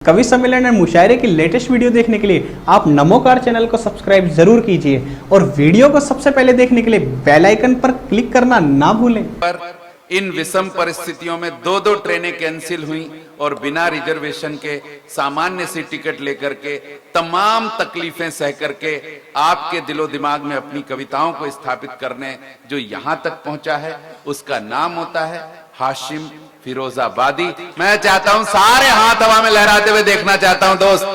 कवि सम्मेलन और मुशायरे की लेटेस्ट वीडियो देखने के लिए आप नमोकार चैनल को सब्सक्राइब जरूर कीजिए और वीडियो को सबसे पहले देखने के लिए बेल आइकन पर क्लिक करना ना भूलें। पर इन विषम परिस्थितियों में दो ट्रेनें कैंसिल हुई और बिना रिजर्वेशन के सामान्य सी टिकट लेकर के तमाम तकलीफें सह करके आपके दिलो दिमाग में अपनी कविताओं को स्थापित करने जो यहां तक पहुंचा है, उसका नाम होता है हाशिम फिरोजाबादी। मैं चाहता हूं सारे हाथ हवा में लहराते हुए देखना चाहता हूं दोस्त।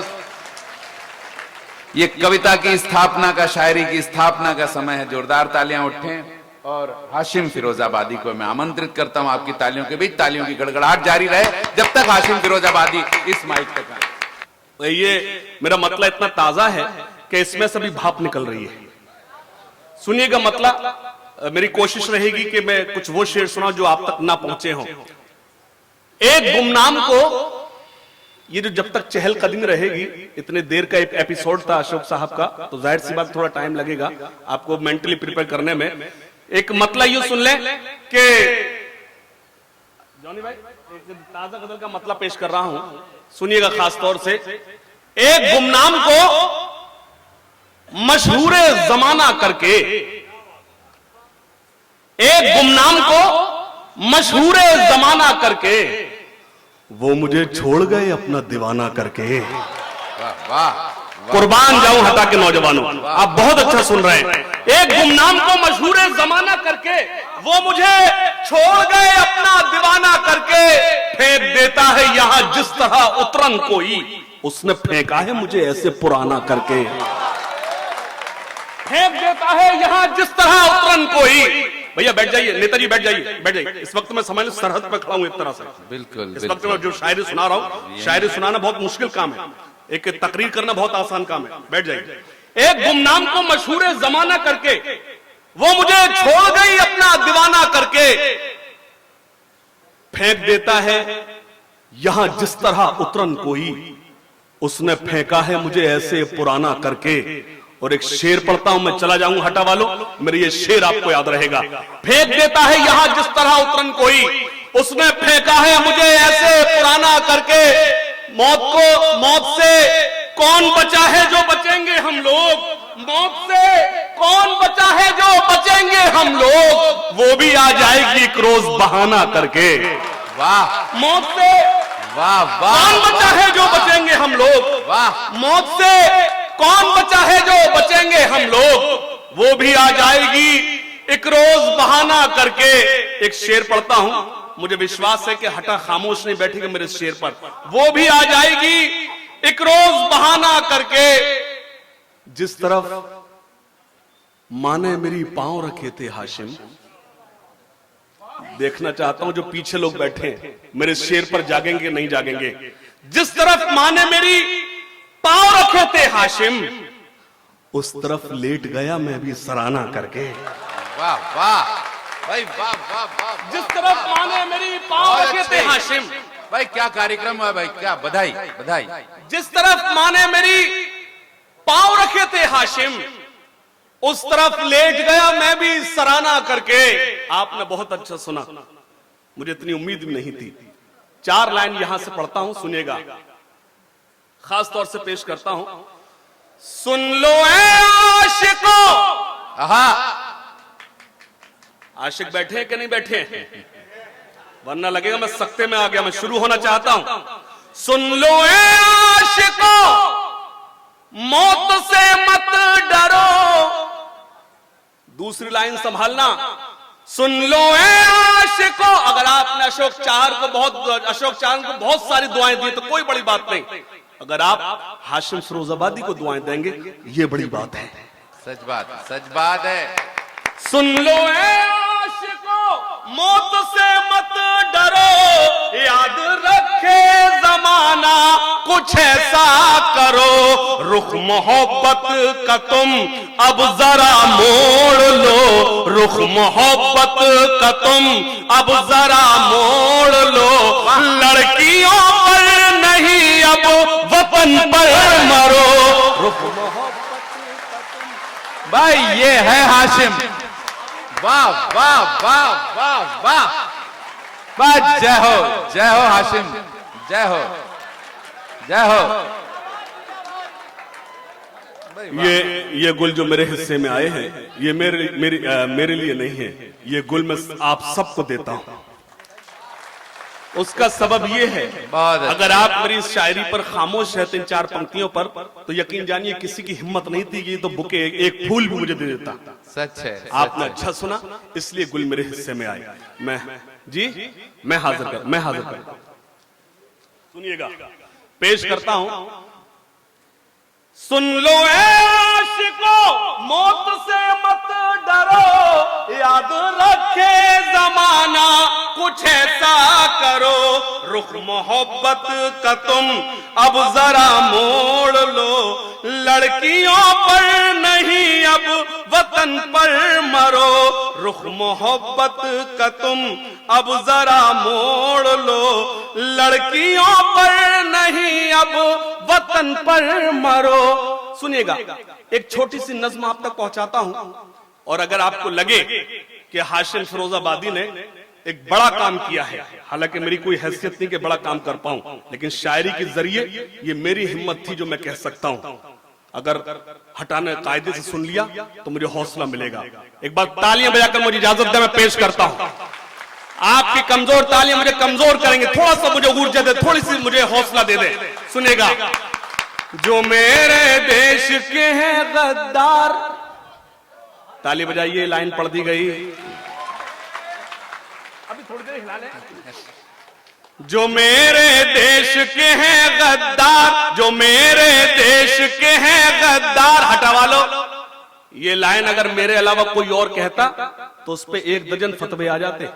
ये कविता की स्थापना का, शायरी की स्थापना का समय है। जोरदार तालियां उठें और हाशिम फिरोजाबादी को मैं आमंत्रित करता हूं। आपकी तालियों के बीच तालियों की गड़गड़ाहट जारी रहे जब तक हाशिम फिरोजाबादी इस माइक तक आए। ये मेरा मतला इतना ताजा है कि इसमें सभी भाप निकल रही है। सुनिएगा मतला, मेरी कोशिश रहेगी कि मैं कुछ वो शेर सुनाऊं जो आप तक ना पहुंचे हों। एक गुमनाम को, ये जो जब तक चहलकदमी रहेगी, इतने देर का एक एपिसोड था अशोक साहब का, तो जाहिर सी बात थोड़ा टाइम लगेगा आपको मेंटली प्रिपेयर करने में। एक मतला यूं सुन लें कि जॉनी भाई एक ताजा गजल का मतला पेश कर रहा हूं, सुनिएगा खास तौर से। एक गुमनाम को मशहूर जमाना करके, एक गुमनाम को मशहूर जमाना करके, वो मुझे छोड़ गए अपना दीवाना करके। वाह वाह, कुर्बान जाऊं हटा के नौजवानों, आप बहुत अच्छा सुन रहे हैं। एक गुमनाम को मशहूर जमाना करके, वो मुझे छोड़ गए अपना दीवाना करके। फेंक देता है यहां जिस तरह उतरन कोई, उसने फेंका है मुझे ऐसे पुराना करके। फेंक देता है यहां जिस तरह उतरन कोई। भैया बैठ जाइए, नेताजी बैठ जाइए, बैठ जाइए। इस वक्त मैं समझ लो सरहद पे खड़ा हूं एक तरह से। बिल्कुल इस वक्त मैं जो शायरी सुना रहा हूं, शायरी सुनाना बहुत मुश्किल काम है, एक तकरीर करना बहुत आसान काम है। बैठ जाइए। एक गुमनाम को मशहूर जमाना करके, वो मुझे छोड़ गई अपना दीवाना करके। फेंक देता है यहां जिस तरह उतरन कोई, उसने फेंका है मुझे ऐसे पुराना करके। और एक शेर पढ़ता हूं, मैं चला जाऊं हटा वालों, मेरे ये शेर आपको याद रहेगा। फेंक देता है यहां जिस तरह उतरन कोई, उसने फेंका है मुझे ऐसे पुराना करके। मौत से कौन बचा है जो बचेंगे हम लोग, मौत से कौन बचा है जो बचेंगे हम लोग, वो भी आ जाएगी एक रोज बहाना करके। वाह, मौत से वाह वाह, कौन बचा है जो बचेंगे हम लोग, वाह, मौत से कौन बचा है जो बचेंगे हम लोग, वो भी आ जाएगी एक रोज बहाना करके। एक शेर पढ़ता हूं, मुझे विश्वास है कि हटा खामोश नहीं बैठेगी मेरे शेर पर। वो भी आ जाएगी एक रोज बहाना करके। जिस तरफ माने मेरी पांव रखे थे हाशिम, देखना चाहता हूं जो पीछे लोग बैठे हैं मेरे शेर पर जागेंगे नहीं जागेंगे। जिस तरफ माने मेरी पांव रखे थे हाशिम, उस तरफ लेट गया मैं भी सराहना करके। वाह वाह भाई, वाह वाह वाह। जिस तरफ माने मेरी पांव रखे थे हाशिम, भाई क्या कार्यक्रम हुआ भाई, क्या बधाई बधाई। जिस तरफ माने मेरी पांव रखे थे हाशिम, उस तरफ लेट गया मैं भी सराहना करके। आपने बहुत अच्छा सुना, मुझे इतनी उम्मीद भी नहीं थी। 4 लाइन यहां से पढ़ता हूं, सुनिएगा, खास तौर से पेश करता हूं। सुन लो ऐ आशिकों। आशिक बैठे हैं कि नहीं बैठे हैं, वरना लगेगा मैं सख्ते में आ गया। मैं शुरू होना चाहता हूं। सुन लो ऐ आशिकों, मौत से मत डरो। दूसरी लाइन संभालना। सुन लो ऐ आशिकों, अगर आपने अशोक चाहर को बहुत सारी दुआएं दी तो कोई बड़ी बात नहीं। अगर आप हाशिम फिरोजाबादी को दुआएं देंगे, ये बड़ी बात है। सच बात है। सुन लो ऐ आशिकों, मौत से मत डरो, याद रखे जमाना कुछ ऐसा करो। रुख मोहब्बत का तुम अब जरा मोड़ लो, रुख मोहब्बत का तुम अब जरा मोड़ लो। लड़कियों पर नहीं अब वतन पर मरो। रुख मोहब्बत का तुम। भाई ये है हाशिम। वाह वाह वाह वाह वाह वाह, जय हो हाशिम, जय हो जय हो। ये गुल जो मेरे हिस्से में आए हैं, ये मेरे लिए नहीं है। ये गुल मैं आप सबको देता हूं। उसका सबब ये है, बहुत अच्छा। अगर आप मेरी इस शायरी पर खामोश रहते इन 4 पंक्तियों पर, तो यकीन जानिए किसी की हिम्मत नहीं थी कि ये तो बुके एक फूल भी मुझे दे देता। सच है। आपने अच्छा सुना, इसलिए गुल मेरे हिस्से में आए। मैं हाजिर कर सुनिएगा, पेश करता हूं। सुन लो ऐ आशिको, मौत से मत डरो, याद रखे जमाना कुछ ऐसा करो, रुख मोहब्बत का तुम अब जरा मोड़ लो, लड़कियों पर नहीं अब वतन पर मरो, रुख मोहब्बत का तुम अब जरा मोड़ लो, लड़कियों पर नहीं अब वतन पर मरो। सुनिएगा, एक छोटी सी नज्म आप तक पहुंचाता हूं, और अगर आपको लगे कि हाशिम फिरोजाबादी ने एक बड़ा काम किया है, हालांकि मेरी कोई हैसियत नहीं कि बड़ा काम कर पाऊं, लेकिन शायरी के जरिए ये मेरी हिम्मत थी जो मैं कह सकता हूं। अगर हटाने कायदे से सुन लिया तो मुझे हौसला मिलेगा। एक बार तालियां बजाकर मुझे इजाजत दे, मैं पेश करता हूं। आपकी कमजोर तालियां मुझे कमजोर करेंगे, थोड़ा सा मुझे ऊर्जा दे, थोड़ी सी मुझे हौसला दे दे। सुनेगा, जो मेरे देश के हैं गद्दार, ताली बजाइए, लाइन पढ़ दी गई, अभी थोड़ी देर हिला लें। जो मेरे देश के हैं गद्दार, जो मेरे देश के हैं गद्दार, हटवा लो। ये लाइन अगर मेरे अलावा कोई और कहता तो उस पे 1 दर्जन फतवे आ जाते।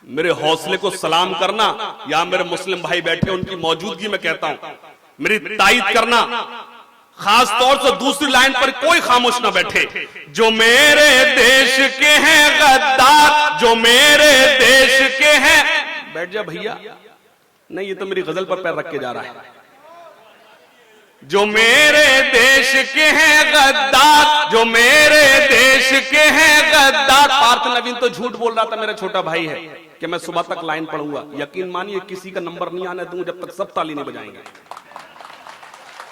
मेरे हौसले को सलाम करना, या मेरे मुस्लिम भाई बैठे उनकी मौजूदगी में कहता हूं, मेरी तायीद करना, खास तौर से दूसरी लाइन पर कोई खामोश ना बैठे। जो मेरे देश के हैं गद्दार, जो मेरे देश के हैं, बैठ जा भैया, नहीं ये तो मेरी गजल पर पैर रख के जा रहा है। जो मेरे देश के हैं गद्दार, जो मेरे देश के हैं गद्दार। पार्थ नवीन तो झूठ बोल रहा था, मेरा छोटा भाई है, कि मैं सुबह तक लाइन पढ़ूंगा। यकीन मानिए किसी का नंबर नहीं आने दूंगा जब तक सब ताली नहीं बजाएंगे।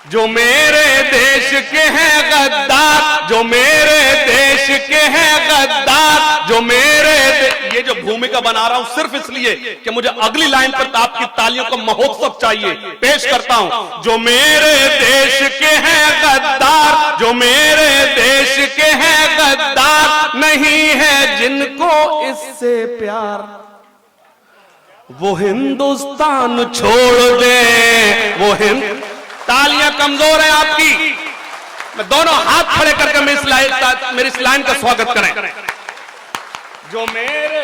जो मेरे देश के हैं गद्दार, जो मेरे देश के हैं गद्दार, जो मेरे ये जो भूमिका बना रहा हूं सिर्फ इसलिए कि मुझे अगली लाइन पर आपकी तालियों का महोत्सव चाहिए। पेश करता हूं, जो मेरे देश के हैं गद्दार, जो मेरे देश के हैं गद्दार, नहीं है जिनको इससे प्यार, वो हिंदुस्तान छोड़ दे, वो तालियां कमजोर है आपकी, मैं दोनों हाथ खड़े करके मेरी इस लाइन का स्वागत करें। जो मेरे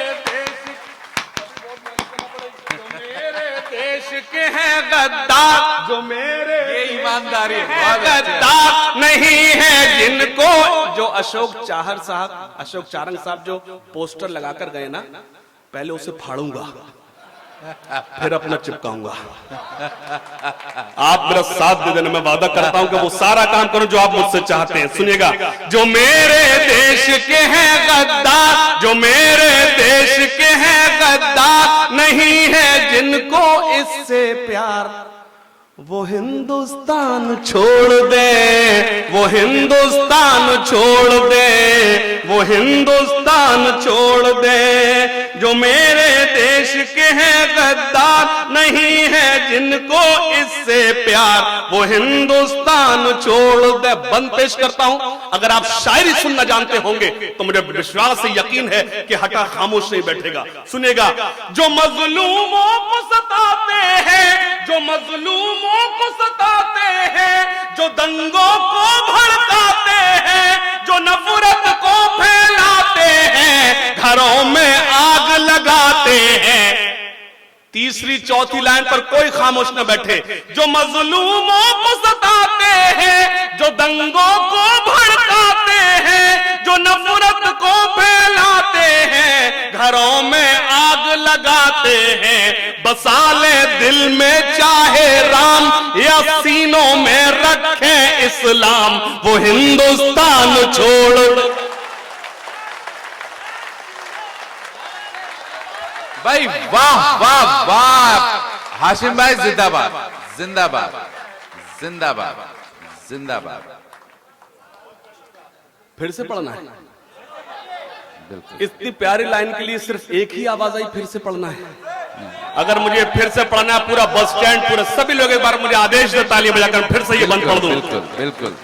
देश के हैं गद्दार, जो मेरे ये ईमानदारी है, गद्दार नहीं है जिनको, जो अशोक चारंग साहब जो पोस्टर लगाकर गए ना, पहले उसे फाड़ूंगा फिर अपना चिपकाऊंगा। आप मेरा साथ दे देना, मैं वादा करता हूं कि वो सारा काम करूं जो आप मुझसे चाहते हैं। सुनिएगा, जो मेरे देश के हैं गद्दार, जो मेरे देश के हैं गद्दार, नहीं है जिनको इससे प्यार, वो हिंदुस्तान छोड़ दे, वो हिंदुस्तान छोड़ दे, वो हिंदुस्तान छोड़ दे। जो मेरे देश के हैं गद्दार, नहीं है जिनको इससे प्यार, वो हिंदुस्तान छोड़ दे। बंद पेश करता हूं। अगर आप शायरी सुनना जानते होंगे तो मुझे विश्वास से यकीन है कि हटा खामोश नहीं बैठेगा। सुनेगा, जो मजलूमों को सताते हैं, जो मजलूमों को सताते हैं, जो दंगों को भड़काते हैं, जो नफरत को फैलाते हैं, घरों में आग लगाते हैं। तीसरी चौथी लाइन पर कोई खामोश न बैठे। जो मजलूमों को सताते हैं, जो दंगों को भड़काते हैं, जो नफरत को फैलाते हैं, घरों में आग लगाते हैं, बसा ले दिल में चाहे राम, या सीनों में रखे इस्लाम, वो हिंदुस्तान छोड़। भाई वाह वाह वाह, हाशिम भाई जिंदाबाद, जिंदाबाद, जिंदाबाद, जिंदाबाद। फिर से पढ़ना है? बिल्कुल। इतनी प्यारी लाइन के लिए सिर्फ एक ही आवाज आई, फिर से पढ़ना है? अगर मुझे फिर से पढ़ना है, पूरा बस स्टैंड, पूरे सभी लोग एक बार मुझे आदेश दे ताली बजाकर फिर से ये बंद पढ़ दूं। बिल्कुल बिल्कुल,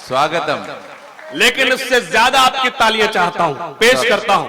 स्वागतम। लेकिन इससे ज्यादा आपकी तालियां चाहता हूं, पेश करता हूं।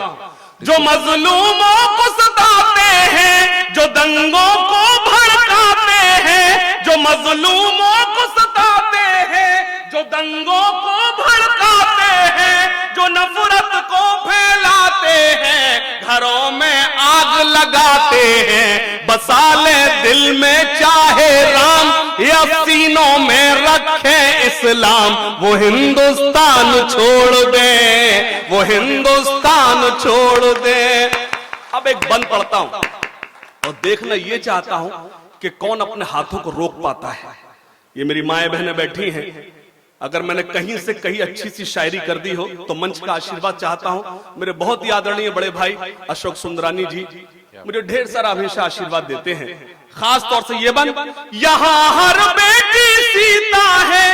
जो मजलूमों को सताते हैं, जो दंगों को भड़काते हैं, जो मजलूमों को सताते हैं, जो दंगों को भड़काते हैं, जो नफरत को फैलाते हैं, घरों में आग लगाते हैं, बसा ले दिल में चाहे राम या सीनों में रखे इस्लाम, वो हिंदुस्तान छोड़ दे, वो हिंदुस्तान छोड़ दे। अब एक बंद पढ़ता हूं और देखना ये चाहता हूं कि कौन अपने हाथों को रोक पाता है। ये मेरी माएं बहनें बैठी हैं, अगर मैंने कहीं से कहीं अच्छी सी शायरी कर दी हो तो मंच का आशीर्वाद चाहता हूं। मेरे बहुत ही आदरणीय बड़े भाई अशोक सुंदरानी जी मुझे ढेर सारा हमेशा आशीर्वाद देते हैं, खास तौर से ये बन, यहाँ हर बेटी सीता है।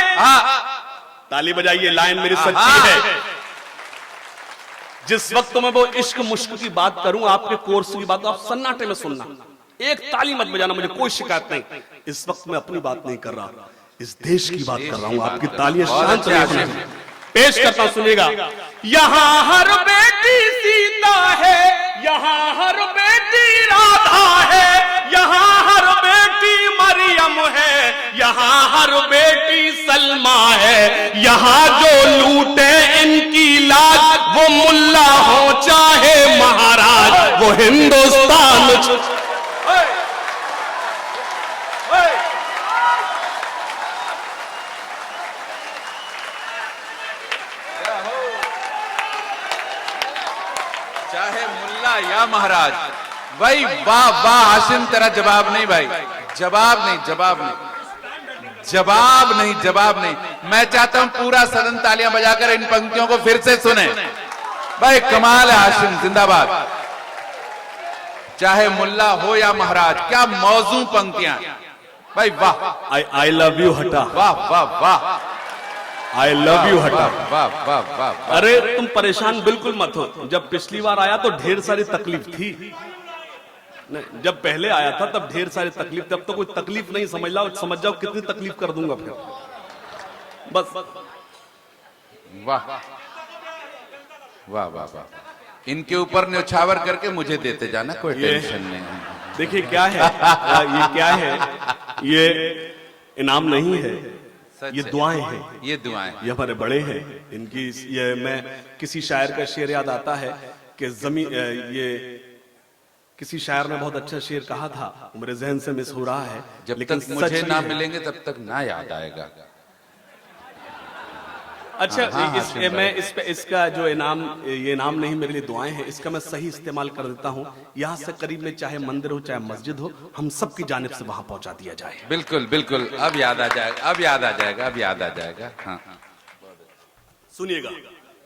ताली बजाइए, लाइन मेरी सच्ची है। जिस वक्त मैं वो इश्क मुश्क की बात करूं, आपके कोर्स की बात, आप सन्नाटे में सुनना, एक ताली मत बजाना, मुझे कोई शिकायत नहीं। इस वक्त मैं अपनी बात नहीं कर रहा, इस देश की बात कर रहा हूं। आपकी तालियां शांत रहे। पेश करता हूं, सुनिएगा। यहाँ हर बेटी सीता है, यहाँ हर बेटी राधा है, यहाँ हर बेटी मरियम है, यहाँ हर बेटी सलमा है, यहाँ जो लूटे इनकी लाज, वो मुल्ला हो चाहे महाराज, वो हिंदुस्तान। चाहे मुल्ला या महाराज। भाई वाह वाह हाशिम, तेरा जवाब नहीं भाई, जवाब नहीं, जवाब नहीं, जवाब नहीं, जवाब नहीं। मैं चाहता हूं पूरा सदन तालियां बजाकर इन पंक्तियों को फिर से सुने। भाई कमाल है हाशिम, जिंदाबाद। चाहे मुल्ला हो या महाराज, क्या मौजू पंक्तियां भाई, वाह। आई लव यू हटा, वाह वाह वाह, आई लव यू हटा, वाह वाह वाह। अरे तुम परेशान बिल्कुल मत हो। जब पिछली बार आया तो ढेर सारी तकलीफ थी, नहीं जब पहले आया था तब ढेर सारी तकलीफ, तब तो कोई तकलीफ नहीं, समझ जाओ कितनी तकलीफ कर दूंगा फिर। बस वाह वाह वाह वाह। इनके ऊपर न्यौछावर करके मुझे देते जाना, कोई टेंशन नहीं। देखिए क्या है, ये क्या है, ये इनाम नहीं है, ये दुआएं हैं, ये दुआएं, ये हमारे बड़े हैं इनकी। ये मैं किसी शायर का शेर याद आता है कि ये किसी शायर ने बहुत अच्छा शेर कहा था, मेरे जहन से मिस हो रहा है, जब लेकिन तक मुझे ना मिलेंगे तब तक ना याद आएगा। अच्छा हाँ, मैं इसका जो इनाम, ये इनाम नहीं, मेरे लिए दुआएं हैं, इसका मैं सही इस्तेमाल कर देता हूँ। यहाँ से करीब में चाहे मंदिर हो चाहे मस्जिद हो, हम सबकी जानिब से वहां पहुंचा दिया जाए। बिल्कुल बिल्कुल, अब याद आ जाएगा, अब याद आ जाएगा, अब याद आ जाएगा। हाँ सुनिएगा,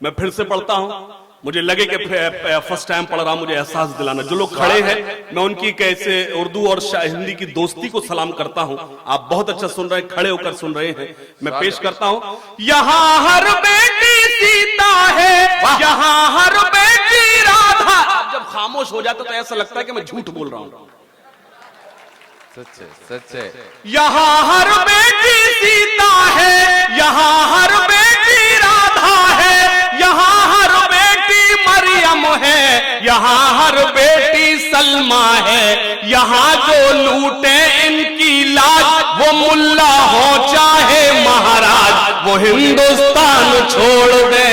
मैं फिर से पढ़ता हूँ। मुझे लगे कि फर्स्ट टाइम पढ़ रहा, मुझे एहसास दिलाना। जो लोग खड़े हैं, मैं उनकी कैसे उर्दू और हिंदी की दोस्ती को सलाम करता हूं। आप बहुत अच्छा सुन रहे हैं, खड़े होकर सुन रहे हैं। मैं पेश करता हूं। यहाँ हर बेटी सीता है, यहाँ हर बेटी राधा। आप जब खामोश हो जाते तो ऐसा लगता है कि मैं झूठ बोल रहा हूं। सच्चे सच्चे। यहाँ हर बेटी सीता है, यहाँ हर बेटी राधा है, यहाँ हर बेटी मरियम है, यहाँ हर बेटी सलमा है, यहाँ जो लूटे इनकी लाज, वो मुल्ला हो चाहे महाराज, वो हिंदुस्तान छोड़ दे,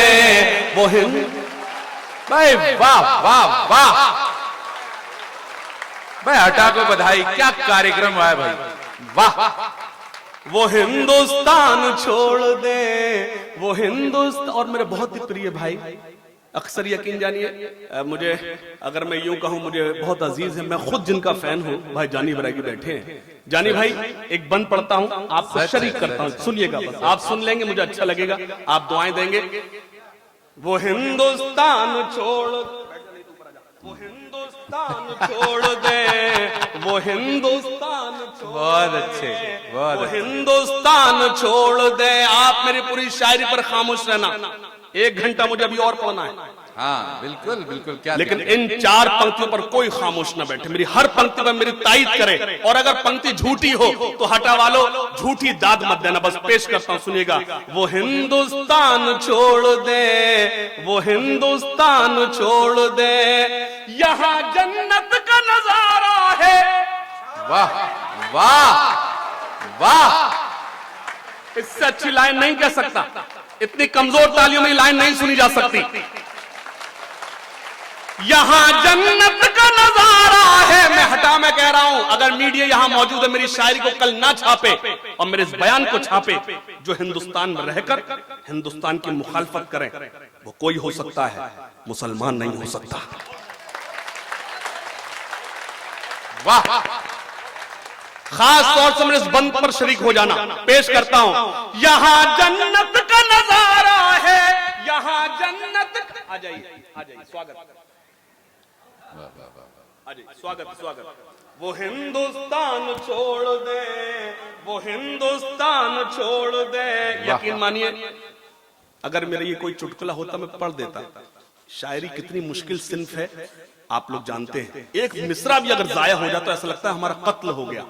वो भाई वाह वाह वाह। भाई हटा को बधाई, क्या कार्यक्रम हुआ है भाई, वाह। वो हिंदुस्तान छोड़ दे, वो हिंदुस्तान। और मेरे बहुत ही प्रिय भाई, अक्सर यकीन जानिए, मुझे अगर मैं यूं कहूं, मुझे बहुत अजीज है, मैं खुद जिनका फैन हूं, भाई जानी बरागी बैठे हैं। जानी भाई एक बंद पढ़ता हूं, आपको शरीक करता हूं, सुनिएगा बस, आप सुन लेंगे मुझे अच्छा लगेगा, आप दुआएं देंगे। वो हिंदुस्तान छोड़, वो हिंदुस्तान छोड़ दे, वो हिंदुस्तान बहुत अच्छे, बहुत वो अच्छे। हिंदुस्तान छोड़ दे। आप मेरी पूरी शायरी पर खामोश रहना, 1 घंटा मुझे अभी और पढ़ना है। हाँ बिल्कुल बिल्कुल, क्या लेकिन इन 4 पंक्तियों पर कोई खामोश न बैठे, मेरी हर पंक्ति पर मेरी तायीद करे, और अगर पंक्ति झूठी हो तो हटा वालो, झूठी दाद मत देना। बस पेश करता हूं, सुनिएगा। वो हिंदुस्तान छोड़ दे, वो हिंदुस्तान छोड़ दे, यहाँ जन्नत का नजारा है। वाह वाह वाह, इससे अच्छी लाइन नहीं कह सकता, इतनी कमजोर तालियों में लाइन नहीं सुनी जा सकती। यहां जन्नत का नजारा है। मैं हटा मैं कह रहा हूं, अगर मीडिया यहां मौजूद है मेरी शायरी को कल ना छापे और मेरे इस बयान को छापे, जो हिंदुस्तान में रहकर हिंदुस्तान की मुखालफत करें, वो कोई हो सकता है, मुसलमान नहीं हो सकता। वाह, खास तौर से मेरे इस बंद पर शरीक हो जाना। पेश करता हूं, यहां जन्नत का नजारा है, यहां जन्नत। आ जाइए, आ जाइए, स्वागत, आ जाइए, स्वागत स्वागत। वो हिंदुस्तान छोड़ दे, वो हिंदुस्तान छोड़ दे। यकीन मानिए, अगर मेरा ये कोई चुटकुला होता मैं पढ़ देता। शायरी कितनी मुश्किल सिन्फ है आप लोग जानते हैं। एक मिसरा भी अगर जाया हो जाता तो ऐसा लगता है हमारा कत्ल हो गया।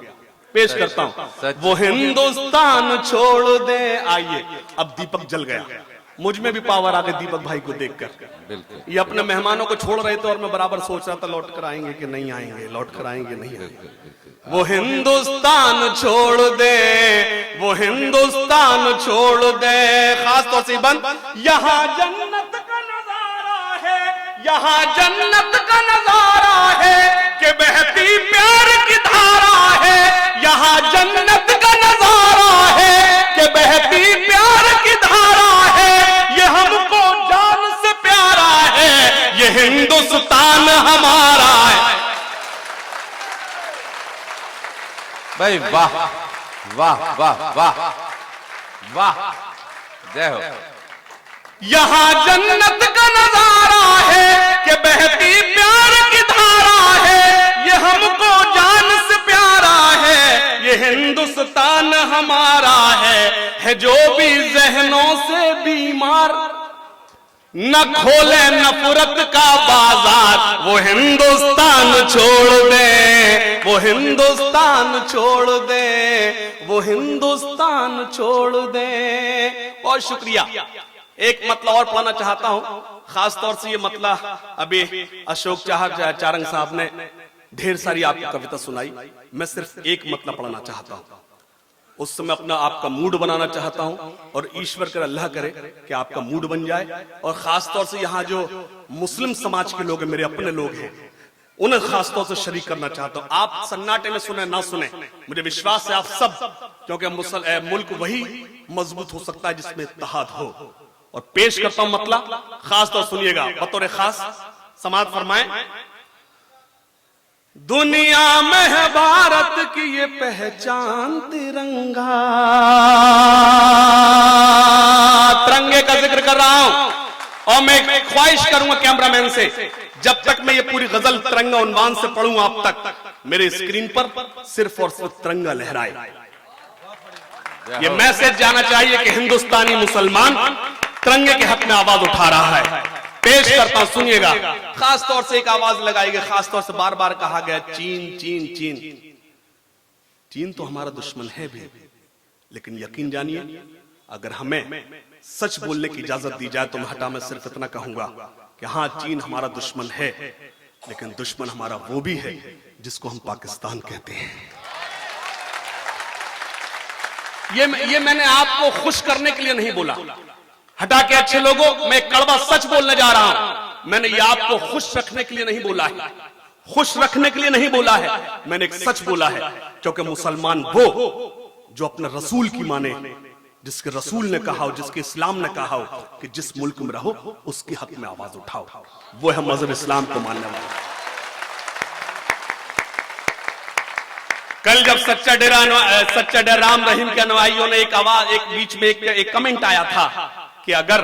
पेश करता हूं, वो हिंदुस्तान छोड़ दे। आइए, अब दीपक जल गया, मुझ में भी पावर आ गई दीपक भाई को देखकर। ये अपने मेहमानों को छोड़ रहे थे और मैं बराबर सोच रहा था लौट कर आएंगे कि नहीं आएंगे, लौट कर आएंगे नहीं आएंगे। वो हिंदुस्तान छोड़ दे, वो हिंदुस्तान छोड़ दे। खास तौर से बंद, यहाँ जन्नत का नजारा है, यहाँ जन्नत का नजारा है कि बहती प्यार की धारा है। यहाँ जन्नत का नजारा है कि बहती प्यार की धारा है। ये हमको जान से प्यारा है, ये हिंदुस्तान हमारा है। भाई वाह वाह वाह वाह वाह, जय हो। यहाँ जन्नत का नजारा है कि बहती प्यार की धारा है। ये हमको जान से प्यारा है, ये हिंदुस्तान हमारा है जो भी जहनों से बीमार, न खोले नफरत का बाजार। वो हिंदुस्तान छोड़ दे, वो हिंदुस्तान छोड़ दे, वो हिंदुस्तान छोड़ दे। बहुत शुक्रिया। एक मतला और पढ़ना चाहता हूं, खास तौर से ये मतला अभी अशोक चारंग साहब ने ढेर सारी आपको कविता सुनाई, मैं सिर्फ एक मतला पढ़ना चाहता हूं। उस समय अपना आपका मूड बनाना चाहता हूं और ईश्वर कर अल्लाह करे कि आपका मूड बन जाए। और खास तौर से यहाँ जो मुस्लिम समाज के लोग हैं, मेरे अपने लोग हैं, उन्हें खास तौर से शरीक करना चाहता हूं। आप सन्नाटे में सुने ना सुने, मुझे विश्वास है आप सब, क्योंकि मुल्क वही मजबूत हो सकता है जिसमें इत्तेहाद हो। और पेश करता हूं मतला, खास तौर सुनिएगा, बतौर खास समाज फरमाए। दुनिया में है भारत की ये पहचान तिरंगा। तिरंगे का जिक्र कर रहा हूं और मैं ख्वाहिश करूंगा कैमरामैन से, जब तक मैं ये पूरी गजल तिरंगा उन्वान से पढ़ूं आप तक मेरे स्क्रीन पर सिर्फ और सिर्फ तिरंगा लहराए। ये मैसेज जाना चाहिए कि हिंदुस्तानी मुसलमान तिरंगे के हक में आवाज उठा रहा है। पेश करता हूं, सुनिएगा। खास तौर से एक आवाज लगाई गई, खास तौर से बार बार कहा गया चीन चीन चीन। चीन तो हमारा दुश्मन है भी, लेकिन यकीन जानिए अगर हमें सच बोलने की इजाजत दी जाए तो मैं हटा मैं सिर्फ इतना कहूंगा कि हाँ, चीन हमारा दुश्मन है, लेकिन दुश्मन हमारा वो भी है जिसको हम पाकिस्तान कहते हैं। ये मैंने आपको खुश करने के लिए नहीं बोला, हटा के अच्छे लोगों, मैं कड़वा सच बोलने जा रहा हूं। मैंने ये आपको खुश रखने के लिए नहीं बोला है, खुश रखने के लिए नहीं बोला है, मैंने एक सच बोला है। क्योंकि मुसलमान वो जो अपने रसूल की माने, जिसके रसूल ने कहा हो, जिसके इस्लाम ने कहा हो कि जिस मुल्क में रहो उसके हक में आवाज उठाओ, वो है मजहब इस्लाम को मानने वाला। कल जब सच्चा डेरा राम रहीम के अनुयायियों ने एक बीच में एक कमेंट आया था कि अगर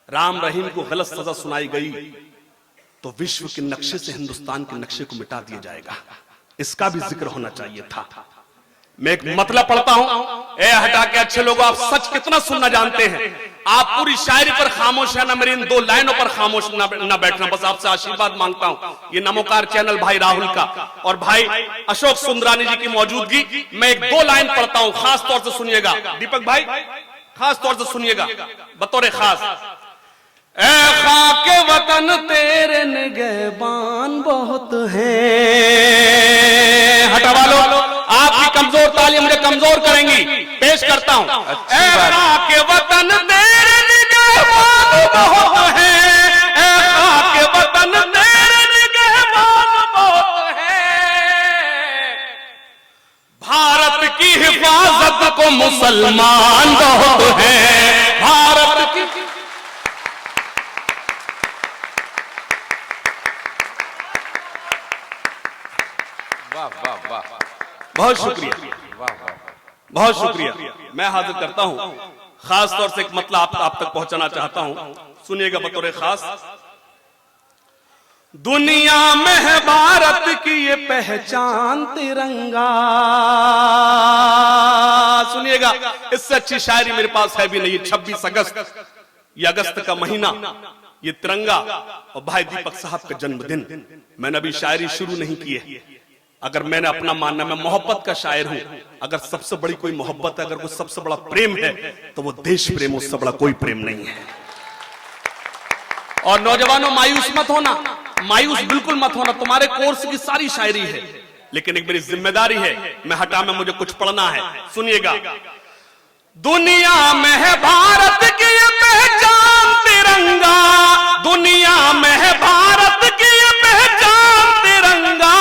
राम रहीम को गलत सजा सुनाई गई तो विश्व के नक्शे से हिंदुस्तान के नक्शे को मिटा दिया जाएगा। इसका भी जिक्र होना चाहिए था। मैं एक मतलब पढ़ता हूं। ए हटा के अच्छे लोग, आप सच कितना सुनना जानते हैं। आप पूरी शायरी पर खामोश है ना, मेरी इन 2 लाइनों पर खामोश ना बैठना। बस आपसे आशीर्वाद मांगता हूं। ये नमोकार चैनल भाई राहुल का और भाई अशोक सुंदरानी जी की मौजूदगी में एक 2 लाइन पढ़ता हूं, खास तौर से सुनिएगा। दीपक भाई खास तौर से सुनिएगा बतौर खास। ए खाके वतन तेरे निगहबान बहुत हैं। हटा वालो, आपकी कमजोर ताली मुझे कमजोर करेंगी। पेश करता हूं। ए खाके वतन तेरे निगहबान बहुत हैं। ए खाके वतन तेरे निगहबान बहुत हैं। भारत की हिफाजत को मुसलमान बहुत हैं। भारत की बहुत शुक्रिया, बहुत शुक्रिया। मैं हाजिर करता हूं खास तौर से एक मतलब आप तक पहुंचाना चाहता हूं। सुनिएगा बतौर खास। दुनिया में है भारत की ये पहचान तिरंगा। सुनिएगा, इससे अच्छी शायरी मेरे पास है भी नहीं। 26 अगस्त, ये अगस्त का महीना, ये तिरंगा और भाई दीपक साहब का जन्मदिन। मैंने अभी शायरी शुरू नहीं की है। अगर मैंने अपना मानना, मैं मोहब्बत का शायर हूं। अगर सबसे बड़ी कोई मोहब्बत है, अगर कोई सबसे बड़ा प्रेम है, तो वो देश प्रेम, उससे बड़ा कोई प्रेम नहीं है। और नौजवानों, मायूस मत होना, मायूस बिल्कुल मत होना। तुम्हारे कोर्स की सारी शायरी है, लेकिन एक मेरी जिम्मेदारी है, मैं हटा में मुझे कुछ पढ़ना है। सुनिएगा। दुनिया में है भारत की ये पहचान तिरंगा। दुनिया में है भारत की ये पहचान तिरंगा।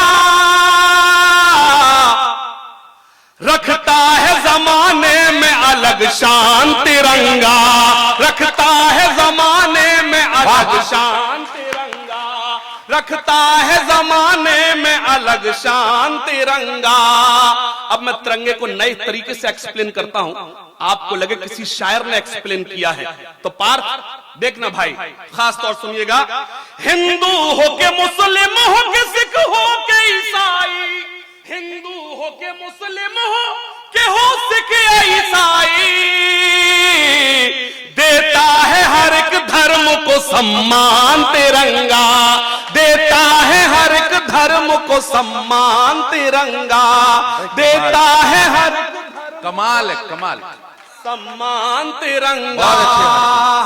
रखता है जमाने में अलग शान तिरंगा। रखता है जमाने में अलग शान तिरंगा। रखता है जमाने में अलग शान तिरंगा। अब मैं तिरंगे को नए तरीके से एक्सप्लेन करता हूं। आपको लगे किसी शायर ने एक्सप्लेन किया है तो पार्थ देखना भाई, खास तौर सुनिएगा। हिंदू हो के मुस्लिम हो के सिख हो के ईसाई, हिंदू हो के मुस्लिम हो सिख या ईसाई, देता है हर एक धर्म को सम्मान तिरंगा। देता है हर एक धर्म को सम्मान तिरंगा। देता है हर कमाल है, कमाल सम्मान तिरंगा।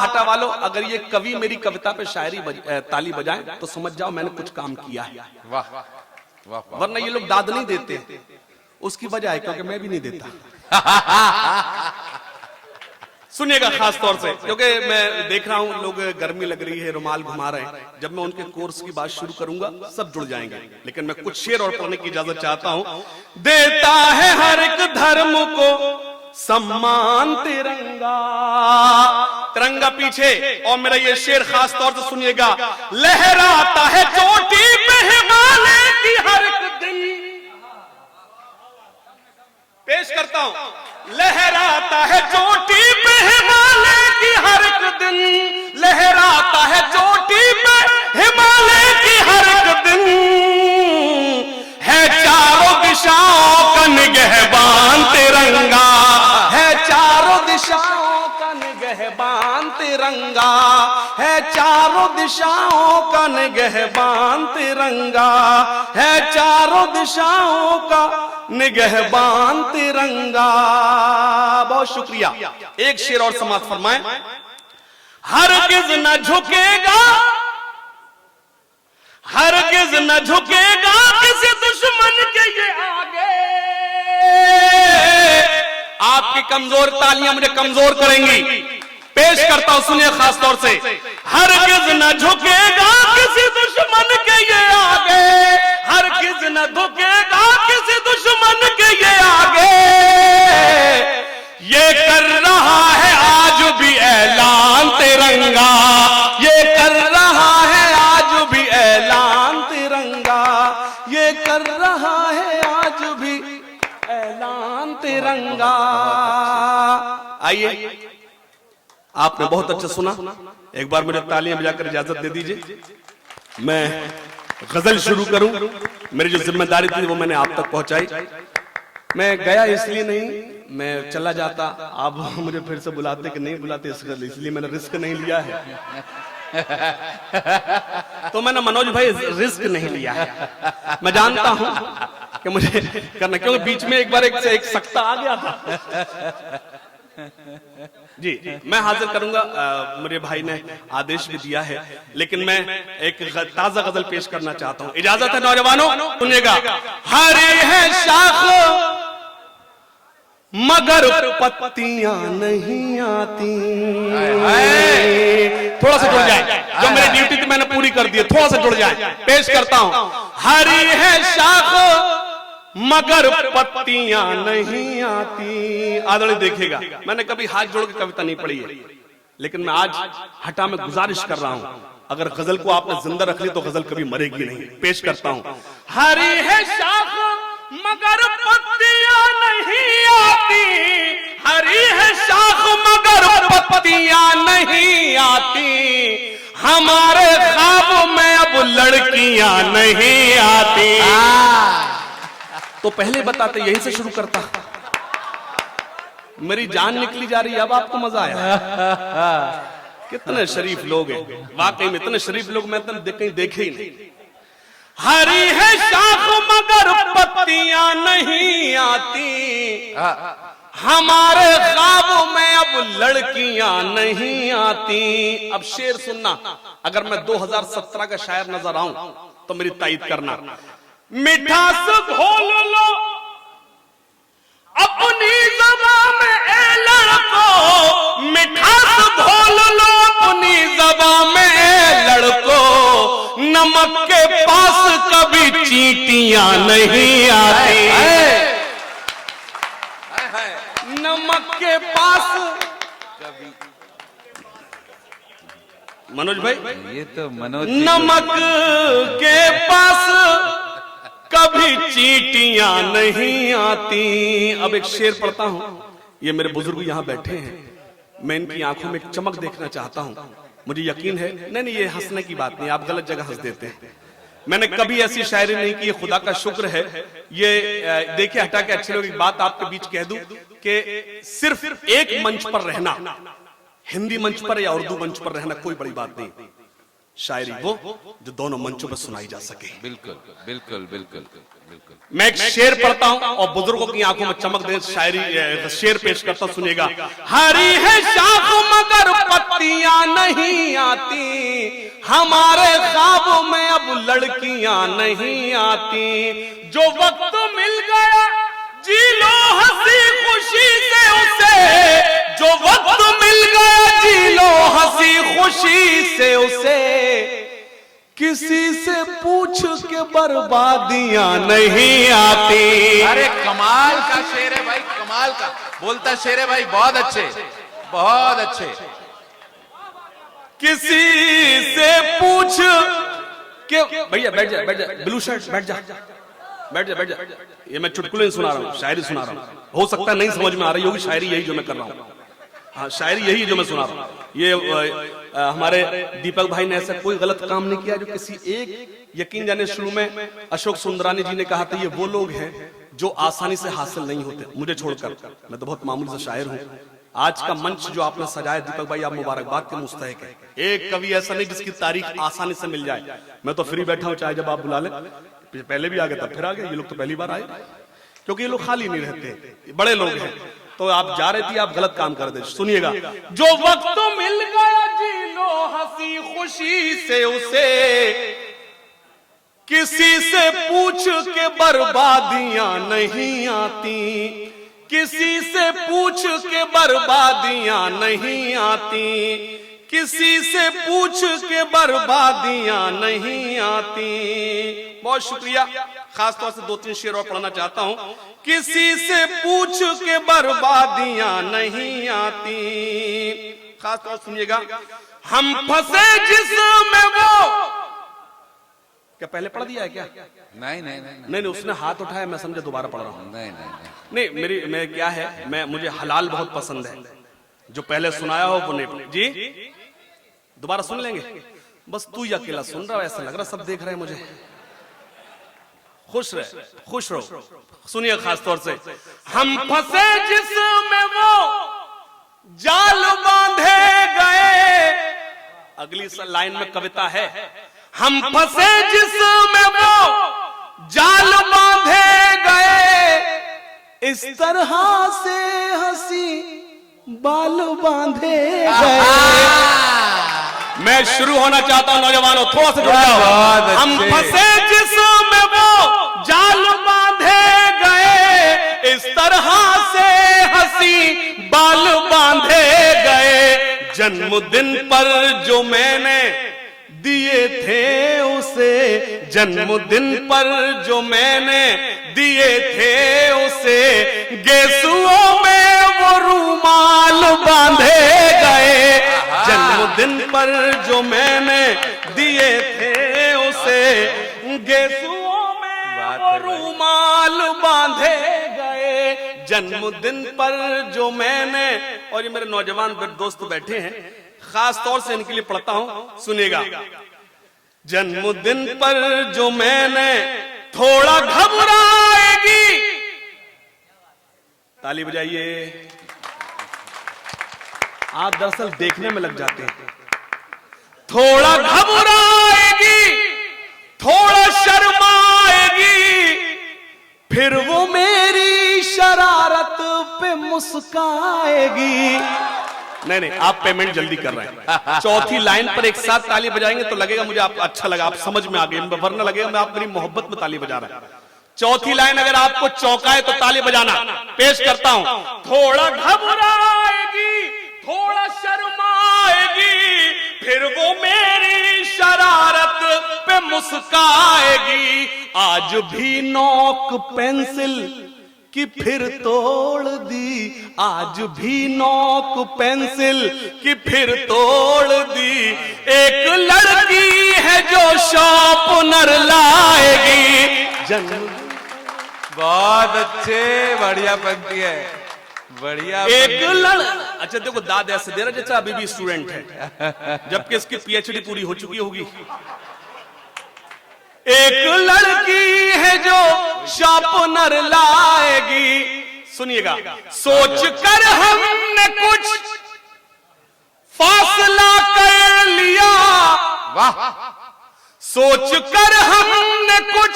हटा वालो, अगर ये कवि मेरी कविता पे शायरी ताली बजाए तो समझ जाओ मैंने कुछ काम किया है। वाह वाह। वरना ये लोग दाद नहीं देते, उसकी वजह है क्योंकि मैं भी नहीं देता। सुनिएगा खास तौर से, क्योंकि मैं देख रहा हूं लोग गर्मी लग रही है, रुमाल घुमा रहे हैं। जब मैं उनके कोर्स की बात शुरू करूंगा सब जुड़ जाएंगे, लेकिन मैं कुछ शेर और पढ़ने की इजाजत चाहता हूं। देता है हर एक धर्म को सम्मान तिरंगा। तिरंगा पीछे, और मेरा ये शेर खास तौर से सुनिएगा। लहराता है चोटी पे हिमालय की हर एक दिन। पेश करता हूं। लहराता है चोटी पे हिमालय की हर एक दिन। लहराता है चोटी पे हिमालय की हर एक दिन। है चारों दिशाओं का निगहबान तिरंगा। है चारों दिशाओं का निगहबान तिरंगा। है चारों दिशाओं का निगहबान तिरंगा। है चारों दिशाओं का निगहबान तिरंगा। बहुत शुक्रिया। एक शेर और समाप्त फरमाएं। हरगिज न झुकेगा, हरगिज न झुकेगा किसी दुश्मन के ये आगे। आपकी कमजोर तालियां मुझे कमजोर करेंगी। पेश करता हूं, सुनिए खास तौर से। हरगिज न झुकेगा किसी दुश्मन के ये आगे। हरगिज न झुकेगा किसी दुश्मन के ये आगे। ये कर रहा है आज भी ऐलान तिरंगा। ये कर रहा है आज भी ऐलान तिरंगा। ये कर रहा है आज भी ऐलान तिरंगा। आइए, आपने बहुत अच्छा सुना। एक बार मुझे तालियां बजाकर इजाजत दे दीजिए, मैं गजल शुरू करूं। मेरी जो जिम्मेदारी थी वो मैंने आप तक पहुंचाई। मैं गया इसलिए नहीं, मैं चला जाता, आप मुझे फिर से बुलाते कि नहीं बुलाते, इसलिए मैंने रिस्क नहीं लिया है। तो मैंने मनोज भाई रिस्क नहीं लिया है, मैं जानता हूं कि मुझे करना, क्योंकि बीच में एक बार एक सख्ता आ गया था। जी मैं हाजिर करूंगा, मेरे भाई ने आदेश भी दिया है, लेकिन मैं एक ताजा गजल पेश करना चाहता हूं। इजाजत है नौजवानों, सुनिएगा। हरी है शाख मगर पत्तियां नहीं आती। थोड़ा सा जुड़ जाए, जो मेरी ड्यूटी थी मैंने पूरी कर दी है, थोड़ा सा जुड़ जाए, पेश करता हूं। हरी है शाख मगर पत्तियां नहीं आती। आदरणीय देखिएगा, मैंने कभी हाथ जोड़ के कविता नहीं पढ़ी है, लेकिन मैं आज हटा में गुजारिश कर रहा हूं, अगर गजल को आपने जिंदा रख ली तो गजल कभी मरेगी नहीं। पेश करता हूं। हरी है शाख मगर पत्तियां नहीं आती, हरी है शाख मगर पत्तियां नहीं आती, हमारे ख्वाब में अब लड़कियां नहीं आती। तो पहले बताते, यहीं से शुरू करता। मेरी जान निकली जा रही है, अब आपको मजा आया। कितने शरीफ लोग हैं, वाकई में इतने शरीफ लोग मैं कहीं देखे ही नहीं। हरी है शाख मगर पत्तियां नहीं आती, हमारे ख्वाब में अब लड़कियां नहीं आती। अब शेर सुनना, अगर मैं 2017 का शायर नजर आऊं तो मेरी तायीद करना। मिठास घोल लो अपनी ज़बान में ए लड़को, मिठास घोल लो अपनी ज़बान में ए लड़को, नमक के पास कभी चींटियां नहीं आती। नमक के पास कभी, मनोज भाई ये तो मनोज नमक के पास कभी चींटियां नहीं आती। अब एक शेर पढ़ता हूं, ये मेरे बुजुर्ग यहां बैठे हैं, मैं इनकी आंखों में एक चमक देखना चाहता हूं। मुझे यकीन है, नहीं ये हंसने की बात नहीं, आप गलत जगह हंस देते हैं। मैंने कभी ऐसी शायरी नहीं की, खुदा का शुक्र है। ये देखिए, हटा के अच्छे लोग, एक बात आपके बीच कह दूं कि सिर्फ एक मंच पर रहना, हिंदी मंच पर या उर्दू मंच पर रहना कोई बड़ी बात नहीं, शायरी वो जो दोनों मंचों पर सुनाई जा सके। बिल्कुल बिल्कुल बिल्कुल बिल्कुल। मैं एक शेर पढ़ता हूं और बुजुर्गों की आंखों में चमक दे शायरी, शेर पेश करता, सुनिएगा। हरी है शाख मगर पत्तियां नहीं आती, हमारे ख्वाब में अब लड़कियां नहीं आती। जो वक्त मिल गया जी लो हंसी खुशी से उसे, जो वक्त मिल गया जी लो हंसी खुशी से उसे, किसी से पूछ के बर्बादियां नहीं आती। अरे कमाल का शेर है भाई, कमाल का बोलता शेर है भाई, बहुत अच्छे बहुत अच्छे। किसी से पूछ के, भैया बैठ जा, बैठ जा, ब्लू शर्ट बैठ जा, बैठ जा, बैठ जा। ये मैं चुटकुले सुना रहा हूँ, शायरी सुना रहा हूँ, हो सकता है नहीं समझ में आ रही होगी, शायरी यही जो मैं कर रहा हूँ। हाँ, शायरी यही जो मैं सुना रहा हूँ। ये हमारे दीपक भाई ने ऐसा कोई गलत काम नहीं किया जो किसी एक, यकीन जाने शुरू में अशोक सुंदरानी जी ने कहा था, ये वो लोग हैं जो आसानी से हासिल नहीं होते, मुझे छोड़कर। मैं तो बहुत मामूली सा शायर हूँ। आज का मंच जो आपने सजाया दीपक भाई, आप मुबारकबाद के मुस्तहिक है। एक कवि ऐसा नहीं जिसकी तारीख आसानी से मिल जाए। मैं तो फ्री बैठा हूँ, चाहे जब आप बुला ले, पहले भी आ गए तब फिर आ गए, ये लोग तो पहली बार आए, क्योंकि ये लोग खाली नहीं रहते, बड़े लोग हैं। तो आप जा रहे थे, आप गलत काम कर दे। सुनिएगा। जो वक्त मिल गया जी लो हंसी खुशी से उसे, किसी से पूछ के बर्बादियां नहीं आती, किसी से पूछ के बर्बादियां नहीं आती, किसी से पूछ के बर्बादियां नहीं आती। बहुत शुक्रिया। खासतौर से 2-3 शेर और पढ़ना चाहता हूं। किसी से पूछ के बर्बादियां नहीं आती। खासतौर से सुनिएगा। हम फंसे जिसमें वो, क्या पहले पढ़ दिया है क्या? नहीं नहीं नहीं, उसने हाथ उठाया, मैं समझा दोबारा पढ़ रहा हूँ। नहीं मेरी मैं क्या है, मुझे हलाल बहुत पसंद है, जो पहले सुनाया हो वो नहीं। जी दोबारा सुन लेंगे? बस तू ही अकेला सुन रहा है, ऐसा लग रहा सब देख रहे हैं मुझे। खुश रहो। सुनिए खास तौर से, हम फंसे जिसमें वो जाल बांधे गए। अगली लाइन में कविता है, हम फंसे जिसमें वो जाल बांधे गए, इस तरह से हंसी बाल बांधे गए। मैं शुरू होना चाहता हूं नौजवानों, थोड़ा सा जुड़ जाओ। हम फंसे जिसमें वो जाल बांधे गए, इस तरह से हंसी बाल बांधे गए। जन्मदिन पर जो मैंने दिए थे उसे, जन्मदिन पर जो मैंने दिए थे उसे, गेसुओं में वो रूमाल बांधे गए। जन्मदिन पर जो मैंने दिए थे उसे, गेसुओं में वो रूमाल बांधे गए। जन्मदिन पर जो मैंने, और ये मेरे नौजवान दोस्त बैठे हैं, खास तौर से इनके लिए पढ़ता हूं, सुनिएगा। जन्मदिन पर जो मैंने थोड़ा घबराएगी, ताली बजाइए। आप दरअसल देखने में लग जाते हैं। थोड़ा घबराएगी, थोड़ा शर्माएगी, फिर वो मेरी शरारत पे मुस्काएगी। नहीं, आप पेमेंट जल्दी कर रहे हैं। चौथी लाइन पर एक साथ ताली बजाएंगे तो लगेगा मुझे आप अच्छा लगा, आप समझ में आ गए, वरना लगेगा मैं आप मेरी मोहब्बत में ताली बजा रहा हूं। चौथी लाइन अगर आपको चौंकाए तो ताली बजाना। पेश करता हूं, थोड़ा घबराएगी, थोड़ा शर्माएगी, फिर वो मेरी शरारत पे मुस्काएगी। आज भी नोक पेंसिल कि फिर तोड़ दी, आज भी नोक पेंसिल कि फिर तोड़ दी। एक लड़की है जो शॉर्पनर लाएगी। बहुत अच्छे, बढ़िया पंक्ति है, बढ़िया। एक अच्छा देखो, दाद ऐसे दे रहा जैसे अभी भी स्टूडेंट है, जबकि इसकी पीएचडी पूरी हो चुकी होगी। एक लड़की है जो शार्पनर लाएगी। सुनिएगा, सोच कर हमने कुछ फासला कर लिया, वाह। सोच कर हमने कुछ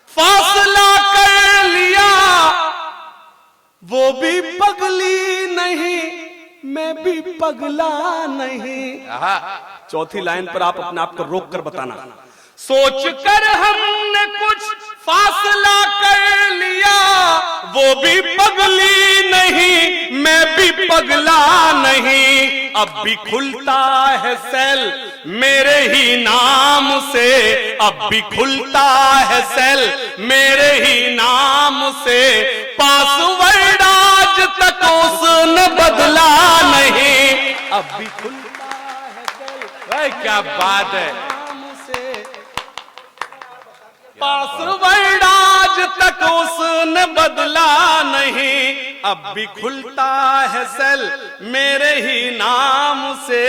फासला कर लिया, वो भी पगली नहीं, मैं भी पगला नहीं। चौथी लाइन पर आप अपने आप को रोक कर बताना। सोच कर हमने कुछ फासला कर लिया, वो भी पगली नहीं, मैं भी पगला नहीं। अब भी खुलता है सेल मेरे ही नाम से, अब भी खुलता है सेल मेरे ही नाम से। पासवर्ड आज तक उसने बदला नहीं, अब भी खुलता है सेल। क्या बात है, पासवर्ड आज तक उसने बदला नहीं, अब भी खुलता है सेल मेरे ही नाम से।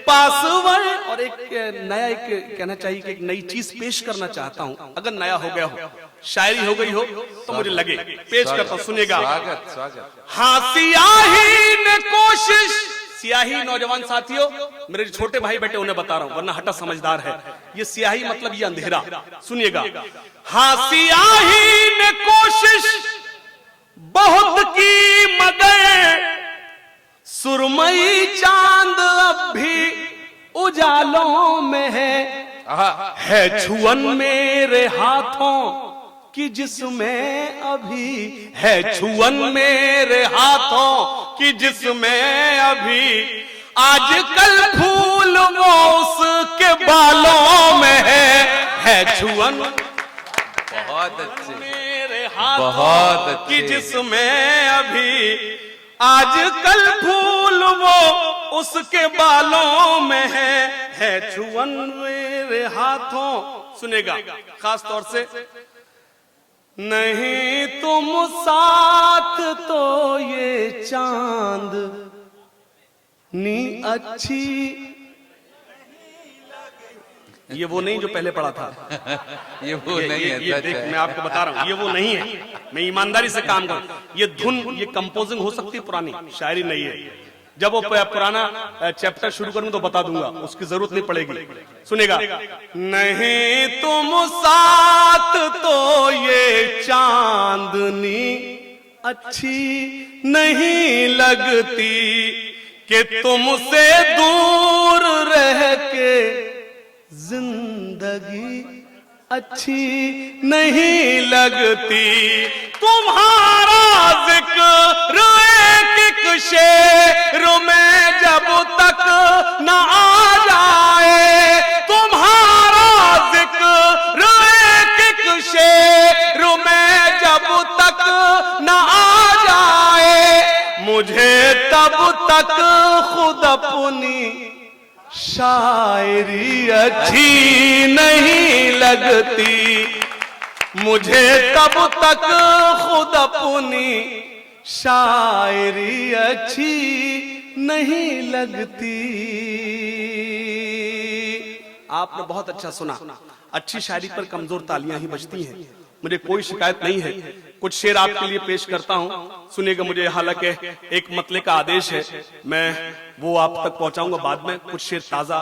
पासवर्ड। और एक नया, एक कहना चाहिए कि एक नई चीज पेश करना चाहता हूं, अगर नया हो गया हो, शायरी हो गई हो तो मुझे लगे पेश करता हूं, सुनिएगा। स्वागत स्वागत। हाँ, सियाही ने कोशिश, सियाही नौजवान साथियों, मेरे छोटे भाई बेटे उन्हें बता रहा हूं, वरना हटा समझदार है। ये सियाही मतलब ये अंधेरा। सुनिएगा, हाँ सियाही ने कोशिश बहुत की मगर, सुरमई चांद अब भी उजालों में है छुअन मेरे हाथों कि जिसमें अभी, है छुअन मेरे हाथों कि जिसमें अभी, आजकल फूल वो उसके बालों में है छुअन बहुत अच्छे, मेरे हाथों बहुत अच्छे। कि जिसमें अभी, आजकल फूल वो उसके बालों में है छुअन मेरे हाथों। सुनेगा खास तौर से, नहीं तुम साथ तो ये चांद नी अच्छी, ये वो नहीं जो पहले पढ़ा था। ये वो नहीं है। ये देख, मैं आपको बता रहा हूँ, ये वो नहीं है। मैं ईमानदारी से काम करूँ। ये धुन, ये कंपोजिंग हो सकती है पुरानी, शायरी नहीं है। जब वो पुराना चैप्टर शुरू करूँ तो बता दूंगा, उसकी जरूरत नहीं पड़ेगी। सुनेगा। नहीं तुम साथ तो ये चांदनी अच्छी नहीं लगती, कि तुमसे दूर रह के जिंदगी अच्छी नहीं लगती। तुम्हारा जिक्र एक शेर में जब तक न आ जाए, तुम्हारा जिक्र एक शेर में जब तक न आ जाए, मुझे तब तक खुद अपनी शायरी अच्छी नहीं लगती। मुझे तब तक खुद अपनी शायरी अच्छी नहीं लगती। आपने बहुत अच्छा सुना। अच्छी शायरी पर कमजोर तालियां ही बजती हैं। मुझे कोई शिकायत नहीं है। कुछ शेर आपके लिए पेश करता हूं, सुनिएगा। मुझे हालांकि एक मतले का आदेश है, मैं वो आप तक पहुंचाऊंगा बाद में। कुछ शेर ताजा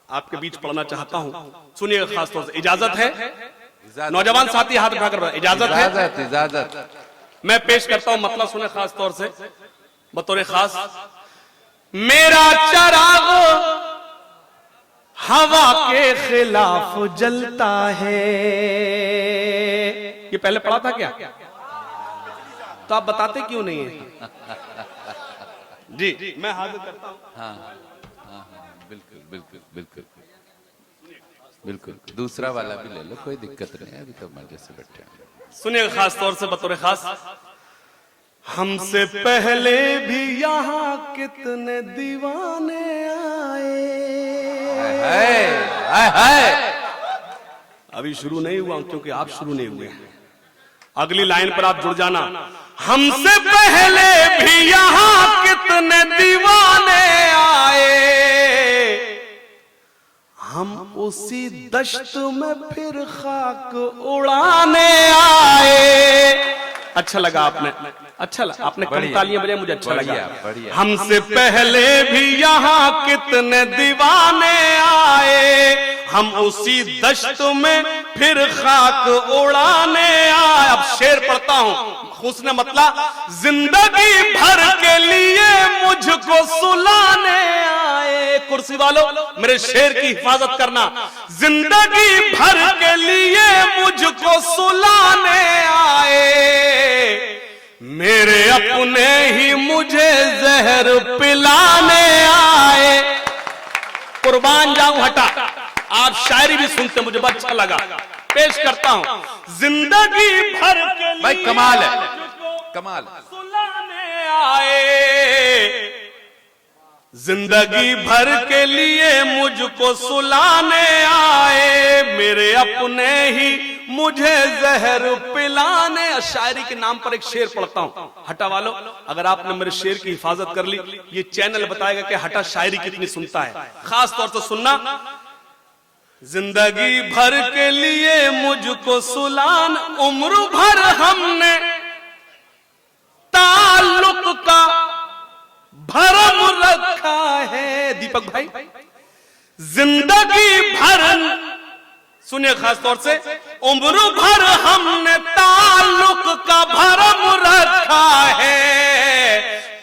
आपके बीच पढ़ना चाहता हूं, सुनिएगा खास तौर से। इजाजत है? नौजवान साथी हाथ उठाकर, इजाजत है? इजाजत। मैं पेश करता हूं, मतलब सुने खास तौर से, बतौर खास। मेरा चराग हवा के खिलाफ जलता है। ये पहले पढ़ा था क्या? तो आप बताते क्यों नहीं है? जी मैं हाजिर करता हूं। हाँ, बिल्कुल बिल्कुल बिल्कुल बिल्कुल। दूसरा वाला भी ले लो, कोई दिक्कत नहीं है, अभी तो मर्जी से बैठे हैं। सुनिए खास तौर से, बतौर खास। हमसे पहले भी यहाँ कितने दीवाने आए। अभी शुरू नहीं हुआ क्योंकि आप शुरू नहीं हुए हैं। अगली लाइन पर आप जुड़ जाना। हमसे पहले भी यहाँ कितने दीवाने आए, हम उसी दश्त में फिर खाक उड़ाने आए। अच्छा लगा आपने, अच्छा लगा आपने कम तालियां बजाई, मुझे अच्छा लगा। हमसे पहले भी यहाँ कितने दीवाने आए, हम उसी दश्त में फिर खाक उड़ाने आए। अब शेर पढ़ता हूं, उसने मतलब जिंदगी भर के लिए मुझको सुलाने आए। कुर्सी वालों मेरे शेर की हिफाजत करना। जिंदगी भर के लिए मुझको सुलाने आए, मेरे अपने ही मुझे जहर पिलाने आए। कुर्बान जाऊं, हटा। आप शायरी भी सुनते, मुझे बहुत अच्छा लगा, पेश करता हूं। जिंदगी भर के लिए भाई कमाल है, कमाल। सुलाने आए, जिंदगी भर के लिए मुझको सुलाने आए, मेरे अपने ही मुझे जहर पिलाने। शायरी के नाम पर एक शेर पढ़ता हूं। हटा वालों, अगर आपने मेरे शेर की हिफाजत कर ली, ये चैनल बताएगा कि हटा शायरी कितनी सुनता है। खास तौर से सुनना। जिंदगी भर के लिए मुझको सुलान, उम्र भर हमने ताल्लुक का भरम रखा है। दीपक भाई, जिंदगी भर, सुनिए खास तौर से, उम्र भर हमने ताल्लुक का भरम रखा है,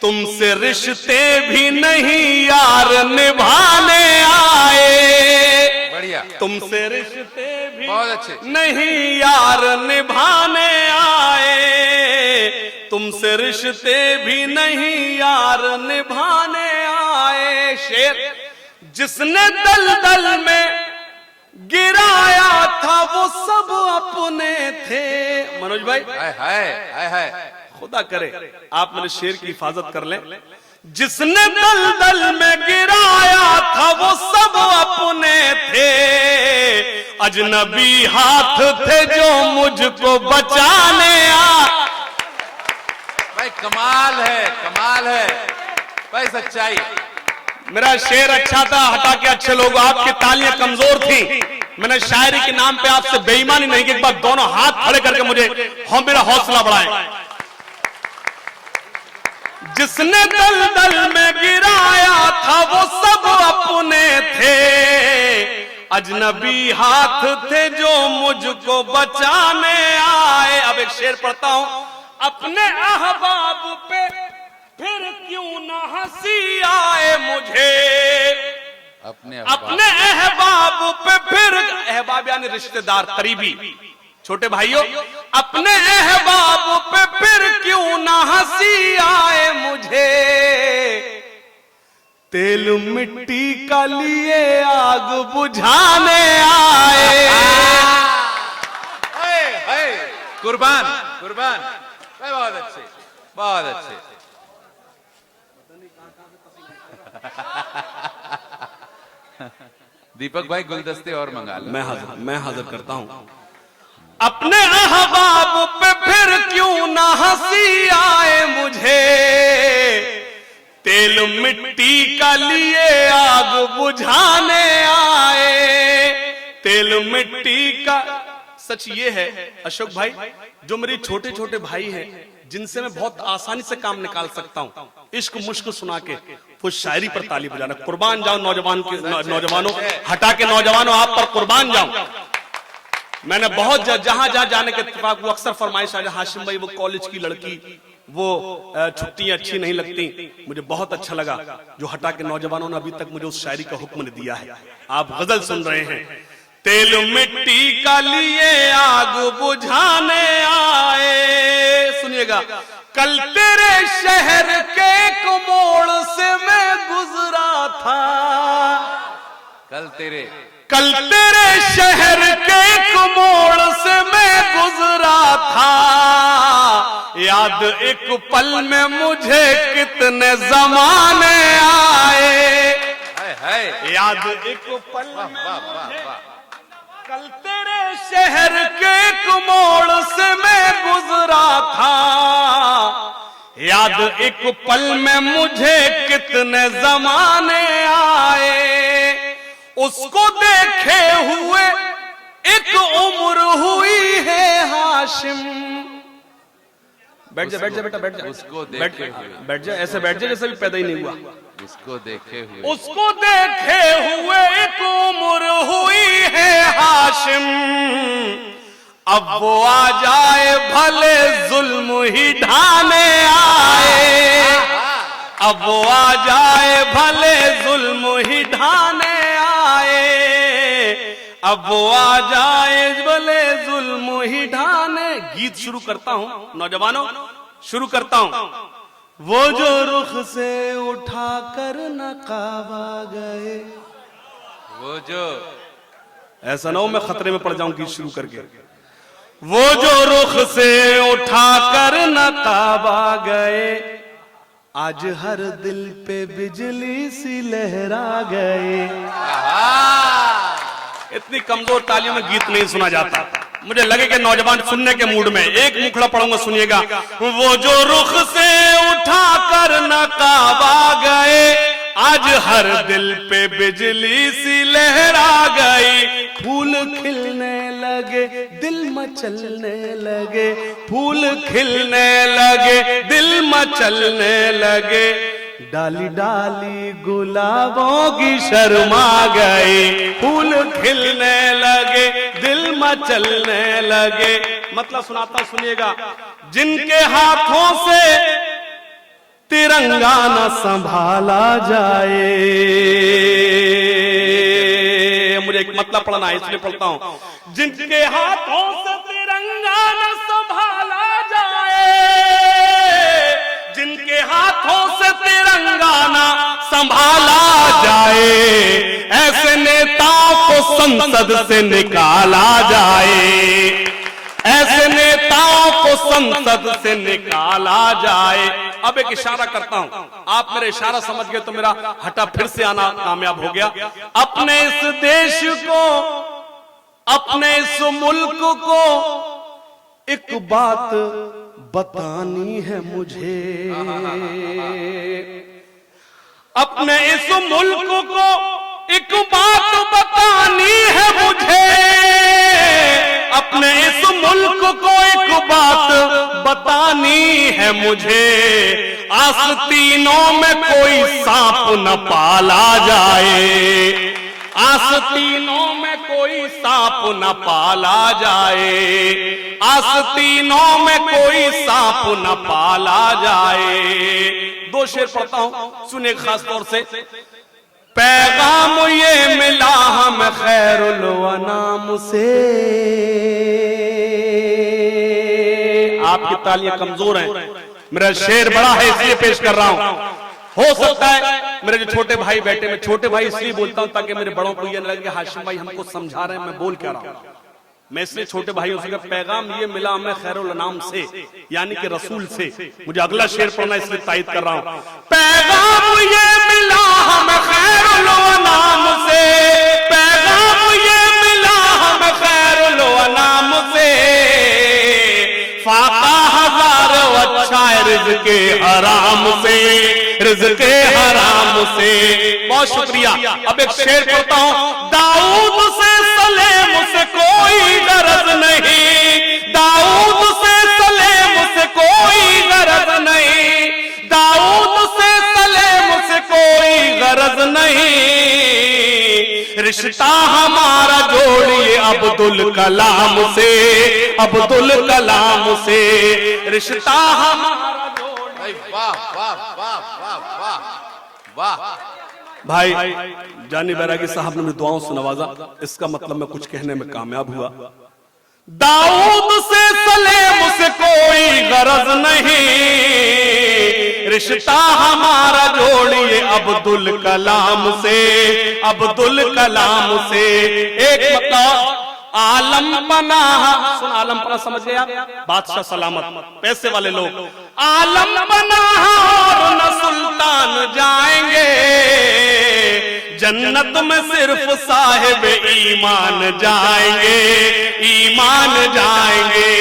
तुमसे रिश्ते भी नहीं यार निभाने आए। बढ़िया। तुमसे रिश्ते भी बहुत अच्छे नहीं यार निभाने आए, तुमसे रिश्ते भी नहीं यार निभाने आए। शेर, जिसने दलदल में गिराया था वो सब अपने थे। मनोज भाई, हाय खुदा करे आप मेरे शेर की हिफाजत कर लें। जिसने दलदल में गिराया था वो सब अपने थे, अजनबी हाथ थे जो मुझको बचाने आ। भाई कमाल है, कमाल है भाई, सच्चाई। मेरा शेर अच्छा था, हटा के अच्छे लोग, आपकी तालियां कमजोर थी। मैंने शायरी के नाम पे आपसे बेईमानी नहीं की, एक बार दोनों हाथ खड़े करके मुझे मेरा हौसला बढ़ाए। जिसने दलदल में गिराया था वो सब अपने थे, अजनबी हाथ थे जो मुझको बचाने आए। अब एक शेर पढ़ता हूं, अपने अहबाब पे फिर क्यों ना हंसी आए मुझे, अपने अहबाब पे फिर, अहबाब यानी रिश्तेदार करीबी छोटे भाइयों, अपने अहबाब पे फिर क्यों ना हंसी आए मुझे, तेल मिट्टी का लिए आग बुझाने आए। कुर्बान कुर्बान, बहुत अच्छे बहुत अच्छे। दीपक भाई गुलदस्ते और मंगा लो। मैं हाजिर करता हूं। अपने अहबाब पे फिर क्यों ना हंसी आए मुझे, तेल मिट्टी का लिए आग बुझाने आए, तेल मिट्टी का। सच ये है अशोक भाई, जो मेरे छोटे छोटे भाई हैं जिनसे मैं बहुत आसानी से काम निकाल सकता हूं, इश्क मुश्क सुना के वो शायरी पर ताली बजाना, कुर्बान जाओ नौजवानों, हटा के नौजवानों आप पर कुर्बान जाऊं। मैंने बहुत जहां जहां जाने के इत्तेफाक, वो अक्सर फरमाइश आ, हाशिम भाई वो कॉलेज की लड़की, वो छुट्टियां अच्छी नहीं लगती, मुझे बहुत अच्छा लगा जो हटा के नौजवानों ने अभी तक मुझे उस शायरी का हुक्म दिया है। आप गजल सुन रहे हैं, तेल मिट्टी का लिए आग बुझाने आए। सुनिएगा, कल तेरे शहर के एक मोड़ से मैं गुजरा था, कल तेरे शहर के एक मोड़ से मैं गुजरा था, याद एक पल में मुझे कितने जमाने आए, याद एक पल में मुझे, कल तेरे शहर के एक मोड़ से मैं गुजरा था, याद एक पल में मुझे कितने जमाने आए, उसको देखे हुए एक उम्र हुई है हाशिम। बैठ जा बेटा, बैठ जा, उसको बैठ जा, ऐसे बैठ जा जैसे भी पैदा ही नहीं हुआ। उसको देखे हुए एक उम्र हुई है हाशिम, अब वो आ जाए भले जुल्म ही ढाने आए, अब वो आ जाए भले जुल्म ही ढाने आए, अब वो आ जाए भले जुल्म ही ढाने। गीत शुरू करता हूं नौजवानों, शुरू करता हूं। वो जो रुख से उठा कर नकाबा गए, वो जो, ऐसा ना हो मैं खतरे में पड़ जाऊं गीत शुरू करके। वो जो रुख से उठा कर नकाबा गए, आज हर दिल पे बिजली सी लहरा गए। इतनी कमजोर तालियों में गीत नहीं सुना जाता, मुझे लगे कि नौजवान सुनने के मूड में। एक मुखड़ा पढ़ूंगा, सुनिएगा। वो जो रुख से उठा कर नकाबा गए, आज हर दिल पे बिजली सी लहरा गई, फूल खिलने लगे दिल मचलने लगे, फूल खिलने लगे दिल मचलने लगे, डाली डाली गुलाबों की शर्मा गई, फूल खिलने लगे दिल मचलने लगे। मतलब सुनाता, सुनिएगा। जिनके हाथों से तिरंगा न संभाला जाए, मुझे एक मतलब पढ़ना है इसलिए पढ़ता हूं। जिनके हाथों से तिरंगा न संभाला जाए, जिनके हाथों से तिरंगा न संभाला जाए, ऐसे नेताओं को संसद से निकाला जाए, ऐसे नेताओं को संसद से निकाला जाए। अब एक इशारा करता हूं, आप मेरा इशारा समझ गए तो मेरा हटा फिर से आना कामयाब हो गया। अपने इस देश को, अपने इस मुल्क को एक बात बतानी है मुझे, अपने इस मुल्क को एक बात बतानी है मुझे, अपने इस मुल्क को एक बात बतानी है मुझे, आस्तीनों में कोई सांप न पाला जाए, आस्तीनों में कोई सांप न पाला जाए, आस्तीनों में कोई सांप न पाला जाए। दो शेर पढ़ता हूं, सुने खास तौर से। पैगाम ये मिला हम खैरुल अनाम से। आपकी तालियां कमजोर हैं, मेरा शेर बड़ा है इसलिए पेश कर रहा हूं। हो सकता है मेरे जो छोटे भाई बैठे, मैं छोटे भाई इसलिए बोलता हूं ताकि मेरे बड़ों को ये न लगे हाशिम भाई हमको समझा रहे हैं, मैं बोल क्या रहा हूं। मैं इसलिए छोटे भाइयों से पैगाम ये मिला हमें खैरुल अनाम से, यानी कि रसूल से। मुझे अगला शेर पढ़ना इसलिए तायद कर रहा हूं। पैगाम ये मिला हमें खैरुल अनाम से, पैगाम ये मिला हमें खैरुल अनाम से, फाका हजार अच्छा है रिज़्क़े हराम से, रिज़्क़े हराम से। बहुत शुक्रिया। अब एक शेर पढ़ता हूं। दाऊद से सलेम से कोई गरज नहीं, दाऊद से सलेम से कोई गरज नहीं, दाऊद से सलेम से कोई गरज नहीं, रिश्ता हमारा जोड़िए अब्दुल कलाम से, अब्दुल कलाम से, रिश्ता हमारा जोड़िए। वाह वाह वाह वाह वाह वाह। भाई जानी बैरागी साहब ने मुझे दुआओं से नवाजा, इसका मतलब मैं कुछ कहने में कामयाब हुआ। दाऊद से सलेम से कोई गरज नहीं, रिश्ता हमारा जोड़िए अब्दुल कलाम से, अब्दुल कलाम से। एक मतलब आलम पनाह, सुन आलम पनाह समझ गया, बादशाह सलामत, पैसे वाले लोग। आलम पनाह और न सुल्तान जाएंगे, जन्नत में सिर्फ साहिब ईमान जाएंगे, ईमान जाएंगे,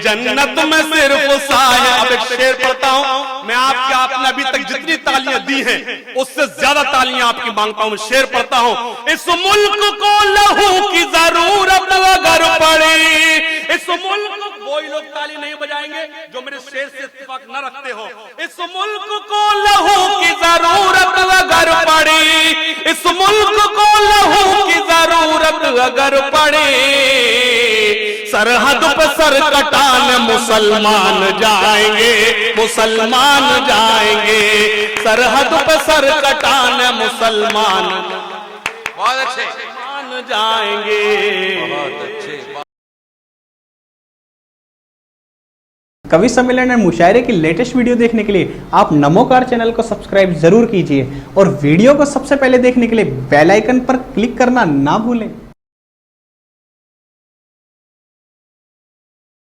जन्नत में सिर्फ साहिब। अब एक शेर पढ़ता हूं मैं, आपने अभी तक जितनी तालियां दी हैं उससे ज्यादा तालियां आपकी मांगता हूं। शेर पढ़ता हूं। इस मुल्क को लहू की जरूरत अगर पड़ी, इस मुल्क, वही लोग ताली नहीं बजाएंगे जो मेरे शेर से इत्तेफाक न रखते हो। इस मुल्क को लहू की जरूरत अगर पड़ी, इस मुल्क को लहू की जरूरत अगर पड़ी, सरहद पर सर कटान मुसलमान जाएंगे, मुसलमान जाएंगे, सरहद पर सर कटान मुसलमान। बहुत अच्छे जाएंगे, बहुत अच्छे। कवि सम्मेलन और मुशायरे की लेटेस्ट वीडियो देखने के लिए आप नमोकार चैनल को सब्सक्राइब जरूर कीजिए और वीडियो को सबसे पहले देखने के लिए बेल आइकन पर क्लिक करना ना भूलें।